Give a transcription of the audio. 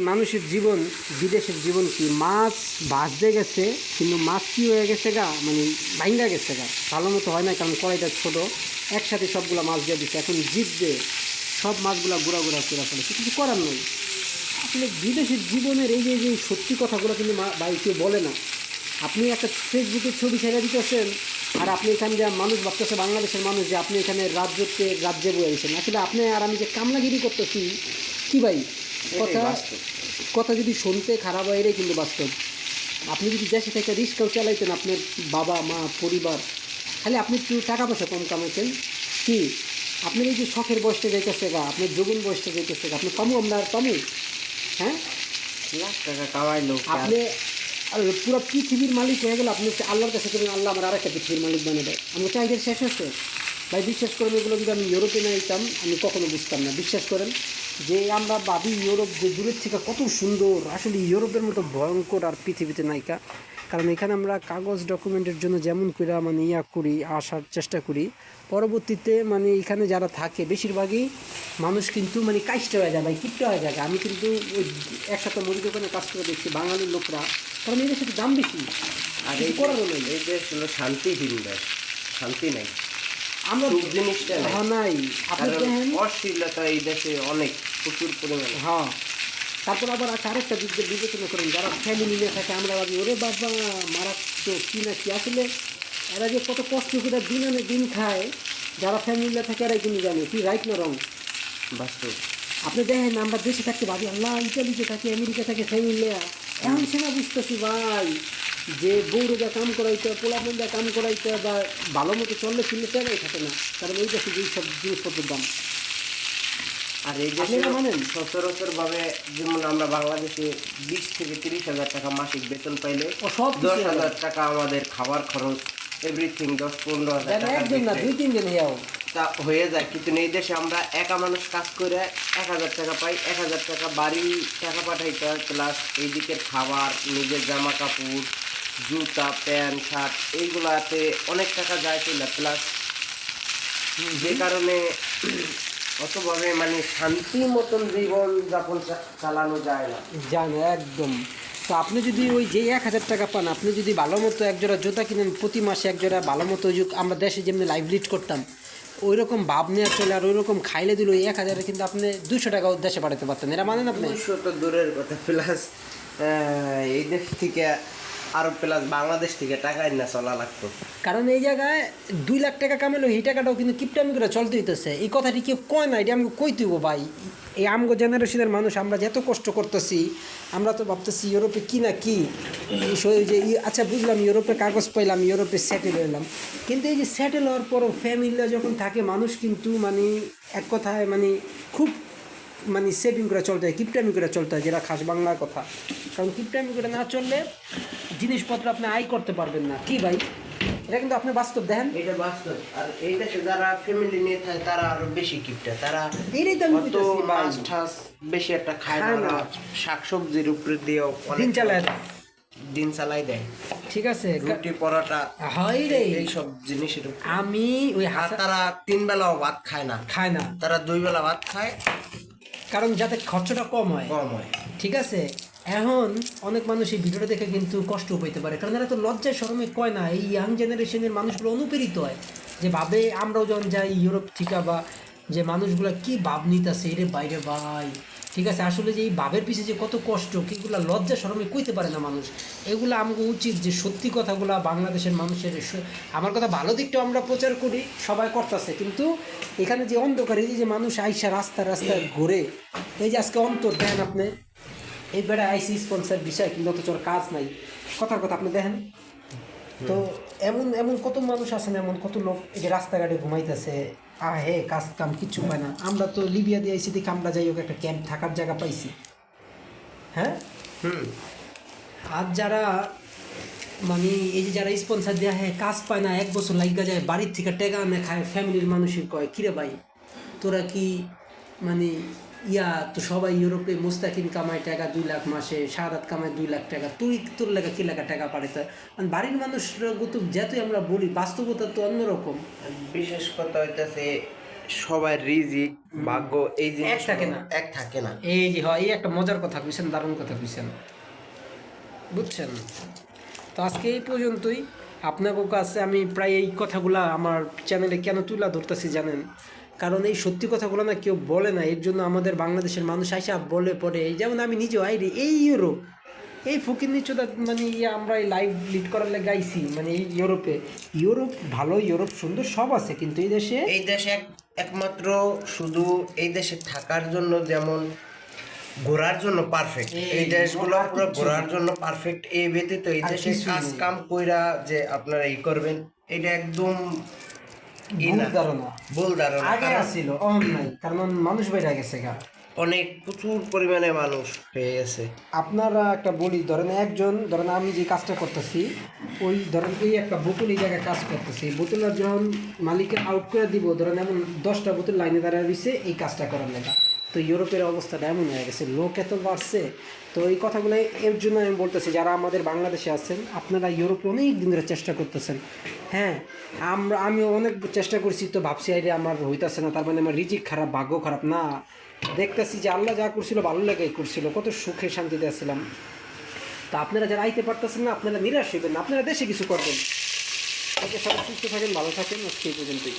মানুষের জীবন, বিদেশের জীবন কি মাছ ভাজতে গেছে, কিন্তু মাছ কী হয়ে গেছে গা, মানে ভাঙ্গা গেছে গা, ভালো মতো হয় না, কারণ কড়াইটা ছোটো, একসাথে সবগুলো মাছ দিয়ে দিচ্ছে, এখন জিতবে সব মাছগুলো গুঁড়া গুঁড়া করে ফেলেছে, কিছু করার নেই। আসলে বিদেশের জীবনের এই যে যে সত্যি কথাগুলো কিন্তু ভাই কেউ বলে না। আপনি একটা ফেসবুকের ছবি ছেড়ে দিতেছেন, আর আপনি এখান দিয়ে মানুষ ভাবতেছে, বাংলাদেশের মানুষ, যে আপনি এখানে রাজ্যে বয়ে গেছেন। আসলে আপনি আর আমি যে কামলাগিরি করতেছি কী ভাই, কথা কথা যদি শুনতে খারাপ হয়, এটাই কিন্তু বাস্তব। আপনি যদি দেশে থেকে রিস্কাও চালাইতেন, আপনার বাবা মা পরিবার, খালি আপনি একটু টাকা পয়সা কম কামাইতেন, কি আপনার এই যে শখের বয়সটা যাইতেছে গা, আপনার যৌবন বয়সটা যাইতেছে গা, আপনি পামু, আমরা আর পামু? হ্যাঁ, লাখ টাকা কামাইলো আপনি আর পুরো পৃথিবীর মালিক হয়ে গেলে, আপনি আল্লাহর কাছে করেন, আল্লাহ আমার আরেকটা পৃথিবীর মালিক বানিয়ে দেয়, আমার চাহিদা শেষ হচ্ছে। ভাই বিশ্বাস করেন, এগুলো যদি আমি ইউরোপে না যেতাম, আমি কখনো বুঝতাম না। বিশ্বাস করেন, যে আমরা ভাবি ইউরোপ যে দূরের থেকে কত সুন্দর, আসলে ইউরোপের মতো ভয়ঙ্কর আর পৃথিবীতে নায়িকা। কারণ এখানে আমরা কাগজ ডকুমেন্টের জন্য যেমন করে মানে করি, আসার চেষ্টা করি, পরবর্তীতে মানে এখানে যারা থাকে বেশিরভাগই মানুষ কিন্তু মানে কাজটা হয়ে যায় ভাই, কিপটা হয়ে যায়। আমি কিন্তু ওই একসাথে মুদি দোকানে কাজ করে দেখছি বাঙালির লোকরা, কারণ এদের সাথে দাম বেশি, আর এই করারও নেই। এই দেশ হলো শান্তিহীন দেশ, শান্তি নাই, আমরা সুখ জিনিসটা নাই। হ্যাঁ নাই, আপনি কারণ দেখেন, অশ্লীলতা এই দেশে অনেক প্রচুর পরিমাণে। হ্যাঁ। তারপর আবার আরেকটা দিক দিয়ে বিবেচনা করেন, যারা ফ্যামিলি নিয়ে থাকে, আমরা ভাবি ওরে বাবা মারাত্মক কী না কি, আসলে এরা যে কত কষ্ট করে দিন আনে দিন খায়, যারা ফ্যামিলি নিয়ে থাকে এরাই কিন্তু জানে কি রাইট না রং। বাস্তব। আপনি দেখেন, আমরা দেশে থাকতে ভাবি আল্লাহ ইটালিতে থাকি, আমেরিকা থাকে ফ্যামিলি, এমন সেনা বুঝতেছি ভাই, যে বউরে যা কাম করাইতে, পোলাপন যা কাম করাইতে, বা ভালো মতো চললে ফিরলে সেরাই থাকে না, কারণ ওই দেশে যেই সব জিনিসপত্রের দাম। আর এই দেশে আপনারা মানেন? সচরাচর ভাবে যেমন আমরা বাংলাদেশে 20 থেকে 30,000 টাকা মাসিক বেতন পাইলে ও সব 10,000 টাকা আমাদের খাবার খরচ, এভরিথিং 10-15,000 টাকা একজন না, 2-3 জন হিয়াও তা হয়ে যায়। কিন্তু এই দেশে আমরা একা মানুষ কাজ করে 1,000 টাকা পাই, 1,000 টাকা বাড়ি টাকা পাঠাইতে হয়, প্লাস এই দিকের খাবার, নিজের জামা কাপড়, জুতা প্যান্ট শার্ট, এইগুলাতে অনেক টাকা যায় চলে, প্লাস যে কারণে অতভাবে মানে শান্তি মতন জীবন যাপন চালানো যায় না। জানে একদম। তো আপনি যদি ওই যে 1,000 টাকা পান, আপনি যদি ভালো মতো একজোড়া জুতা কিনেন প্রতি মাসে, একজোড়া ভালো মতো আমরা দেশে যেমনি লাইভ লিড করতাম ওই রকম ভাব নেওয়া চলে, আর ওই রকম খাইলে দিল ওই 1,000 কিন্তু আপনি 200 টাকা দেশে পাঠাতে পারতেন, এরা মানেন আপনি? 200 তো দূরের কথা, প্লাস এই দেশ থেকে আরো প্লাস বাংলাদেশ থেকে টাকা না চলা লাগতো। কারণ এই জায়গায় 2 লাখ টাকা কামাইলো, এই টাকাটাও কিন্তু কিপটামি করে চলতে হইতেছে। এই কথাটি কেউ কয় না, এটা আমাকে কই তুইব ভাই। এই আমগো জেনারেশনের মানুষ আমরা যে এত কষ্ট করতেছি, আমরা তো ভাবতেছি ইউরোপে কি না কি, যে আচ্ছা বুঝলাম ইউরোপে কাগজ পাইলাম, ইউরোপে সেটেল হইলাম, কিন্তু এই যে সেটেল হওয়ার পরও ফ্যামিলিরা যখন থাকে, মানুষ কিন্তু মানে এক কথায় মানে খুব মানে সেভিং করে চলতে হয়, কিপটামি করে চলতে হয়, যেটা খাস বাংলার কথা। কারণ কিপটামি করে না চললে জিনিসপত্র আপনি আয় করতে পারবেন না, কি ভাই? এটা কিন্তু আপনি বাস্তব দেখেন, এটা বাস্তব। আর এই দেশে যারা ফ্যামিলি নিয়ে থাকে তারা আরো বেশি কিপটা, তারা এইটাই তো আমি কইতাছি ভাই, মাছ ঠাস বেশি একটা খায় না, শাকসবজির উপরে দিয়েও দিন চালায় দিন চালাই দেয়। ঠিক আছে, রুটি পরোটা হয় রে। এইসব জিনিসের উপর আমি ওই আর তারা 3 বেলাও ভাত খায় না, তারা 2 বেলা ভাত খায়, কারণ যাতে খরচটা কম হয়। ঠিক আছে, এখন অনেক মানুষ এই ভিডিওটা দেখে কিন্তু কষ্ট পেতে পারে, কারণ এরা তো লজ্জায় শরমে কয় না। এই ইয়াং জেনারেশনের মানুষগুলো অনুপ্রেরিত হয়, যে ভাবে আমরাও যখন যাই ইউরোপ থেকে, বা যে মানুষগুলো কি ভাব নিতেছে এর বাইরে ভাই। ঠিক আছে, আসলে যে এই ভাবের পিছিয়ে যে কত কষ্ট, কিগুলো লজ্জা শরমে কইতে পারে না মানুষ। এগুলো আমাকে উচিত যে সত্যি কথাগুলো বাংলাদেশের মানুষের, আমার কথা ভালো দিকটাও আমরা প্রচার করি, সবাই করতেছে, কিন্তু এখানে যে অন্ধকার, এই যে মানুষ আইসা রাস্তায় ঘুরে, এই যে আজকে অন্তর দেন আপনি, এই বেড়া আইসি স্পন্সার বিষয়, কিন্তু অথচ ওর কাজ নাই, কথার কথা আপনি দেখেন তো। এমন এমন কত মানুষ আছেন, এমন কত লোক এই যে রাস্তাঘাটে ঘুমাইতেছে, হে কাজ কাম কিচ্ছু পায় না। আমরা তো লিবিয়া দিয়ে আইসি দেখি, আমরা যাই হোক একটা ক্যাম্প থাকার জায়গা পাইছি, হ্যাঁ। আর যারা মানে এই যে যারা স্পন্সার দেওয়া, হ্যাঁ কাজ পায় না, 1 বছর লাগা যায়, বাড়ির থেকে টেকা আনে খায়, ফ্যামিলির মানুষের কয় কিরে ভাই তোরা কি মানে তো সবাই ইউরোপে মুস্তাকিম কামায় টাকা 2 লাখ মাসে, শাহাদাত কামায় 2 লাখ টাকা, তুই তোর লেখা কি লেখা টাকা পাঠাতে হয়? মানে বাড়ির মানুষরা তো যেতই আমরা বলি, বাস্তবতা তো অন্যরকম। বিশেষ কথা হইতেছে সবার রিজিক ভাগ্য এই যে এক থাকে না। এক থাকে না। এই যে হয় এই একটা মজার কথা কইছেন, দারুণ কথা কইছেন, বুঝছেন। তো আজকে এই পর্যন্তই। আপনাদের কাছে আমি প্রায় এই কথাগুলা আমার চ্যানেলে কেন তুলে ধরতেছি জানেন, কারণ এই সত্যি কথাগুলো না কেউ বলে না, এর জন্য আমাদের বাংলাদেশের মানুষ আইসা বলে পড়ে। এই যেমন আমি নিজেও আইরে এই ইউরোপ, এই ফকির নিচুদা মানে আমরা এই লাইভ লিড করার লেগে গাইছি, মানে এই ইউরোপ ভালো, ইউরোপ সুন্দর সব আছে, কিন্তু এই দেশে এই দেশে একমাত্র শুধু এই দেশে থাকার জন্য যেমন ঘোরার জন্য পারফেক্ট, এই দেশগুলো পুরো ঘোরার জন্য পারফেক্ট। এই ব্যতীত এই দেশে কাজ কাম কইরা যে আপনারা ই করবেন, এটা একদম ভুল ধারণা। আগে আসছিল নাই, কারণ মানুষ বেড়ে গেছে গা, অনেক প্রচুর পরিমাণে মানুষ হয়ে গেছে। আপনারা একটা বলি, ধরেন আমি যে কাজটা করতেছি, ওই ধরেন এই একটা বোতল এই জায়গায় কাজ করতেছি, বোতলটা যখন মালিককে আউট করে দিব, ধরেন এমন 10টা বোতল লাইনে দাঁড়িয়ে রয়েছে এই কাজটা করার লেখা। তো ইউরোপের অবস্থাটা এমন হয়ে গেছে, লোক এত বাড়ছে। তো এই কথাগুলো এর জন্য আমি বলতেছি, যারা আমাদের বাংলাদেশে আছেন আপনারা ইউরোপে অনেক দিন ধরে চেষ্টা করতেছেন। হ্যাঁ, আমি অনেক চেষ্টা করছি, তো ভাবছি আইরে আমার হইতেছে না, তার মানে আমার রিজিক খারাপ, ভাগ্য খারাপ না। দেখতেছি যে আল্লাহ যা করছিল ভালো লাগাই করছিল, কত সুখে শান্তিতে আসছিলাম। তা আপনারা যারা আইতে পারতেছেন না, আপনারা নিরাশ হইবেন না, আপনারা দেশে কিছু করবেন। সবাই সুস্থ থাকেন, ভালো থাকেন, আজকে এই পর্যন্তই।